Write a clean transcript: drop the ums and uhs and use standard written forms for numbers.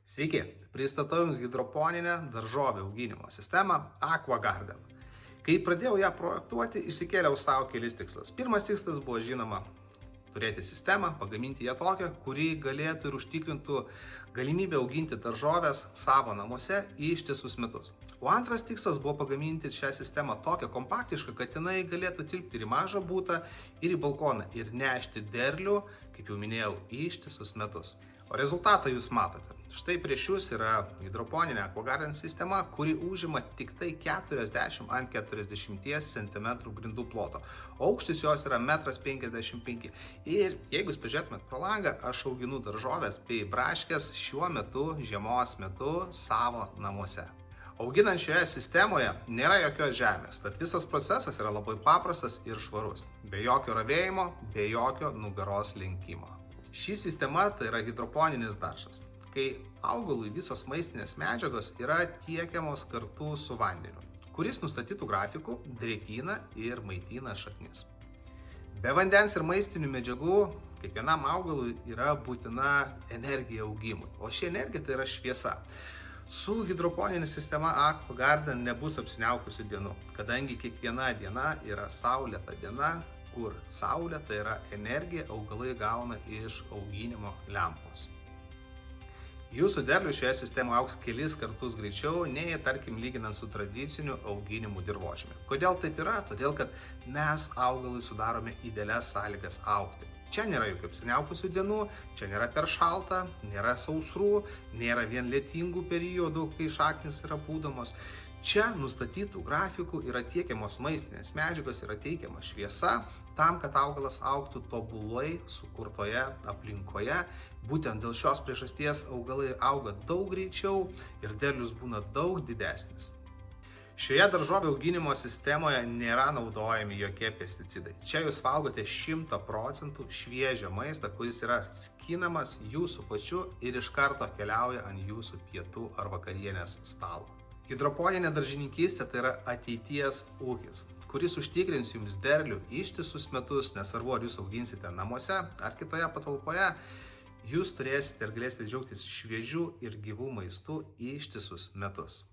Sveiki, pristatau Jums hidroponinę daržovių auginimo sistemą AquaGarden. Kai pradėjau ją projektuoti, išsikėliau savo kelis tikslus. Pirmas tikslas buvo, žinoma, turėti sistemą, pagaminti ją tokią, kuri galėtų ir užtikrintų galimybę auginti daržovės savo namuose ištisus metus. O antras tikslas buvo pagaminti šią sistemą tokią kompaktišką, kad jinai galėtų tilpti ir į mažą butą, ir į balkoną, ir nešti derlių, kaip jau minėjau, ištisus metus. O rezultatą jūs matote. Štai prieš jūs yra hidroponinė AquaGarden sistema, kuri užima tik tai 40 ant 40 cm grindų ploto. Aukštis jos yra 1,55 m. Ir jeigu jūs pažiūrėtumėt pro langą, aš auginu daržovės bei braškes šiuo metu, žiemos metu, savo namuose. Auginant šioje sistemoje nėra jokios žemės, tad visas procesas yra labai paprastas ir švarus. Be jokio ravėjimo, be jokio nugaros lenkimo. Ši sistema tai yra hidroponinis daržas, kai augalui visos maistinės medžiagos yra tiekiamos kartu su vandeniu, kuris nustatytų grafikų drėkina ir maitina šaknis. Be vandens ir maistinių medžiagų kiekvienam augalui yra būtina energija augimui, o ši energija tai yra šviesa. Su hidroponinė sistema AquaGarden nebus apsiniaukusių dienų, kadangi kiekviena diena yra saulėta diena, kur saulė tai yra energija augalai gauna iš auginimo lempos. Jūsų derlius šioje sistemoje augs kelis kartus greičiau, nei, tarkim, lyginant su tradiciniu auginimu dirvožemiu. Kodėl taip yra? Todėl, kad mes augalui sudarome idealias sąlygas augti. Čia nėra jokių apsiniaukusių dienų, čia nėra per šalta, nėra sausrų, nėra vien lietingų periodų, kai šaknis yra pūdomos. Čia nustatytų grafikų yra tiekiamos maistinės medžiagos, yra teikiama šviesa tam, kad augalas augtų tobulai sukurtoje aplinkoje. Būtent dėl šios priežasties augalai auga daug greičiau ir derlius būna daug didesnis. Šioje daržovių auginimo sistemoje nėra naudojami jokie pesticidai. Čia jūs valgote 100% šviežią maistą, kuris yra skinamas jūsų pačiu ir iš karto keliauja ant jūsų pietų ar vakarienės stalo. Hidroponinė daržininkystė tai yra ateities ūkis, kuris užtikrins jums derlių ištisus metus, nesvarbu ar jūs auginsite namuose ar kitoje patalpoje, jūs turėsite ir galėsite džiaugtis šviežiu ir gyvu maistu ištisus metus.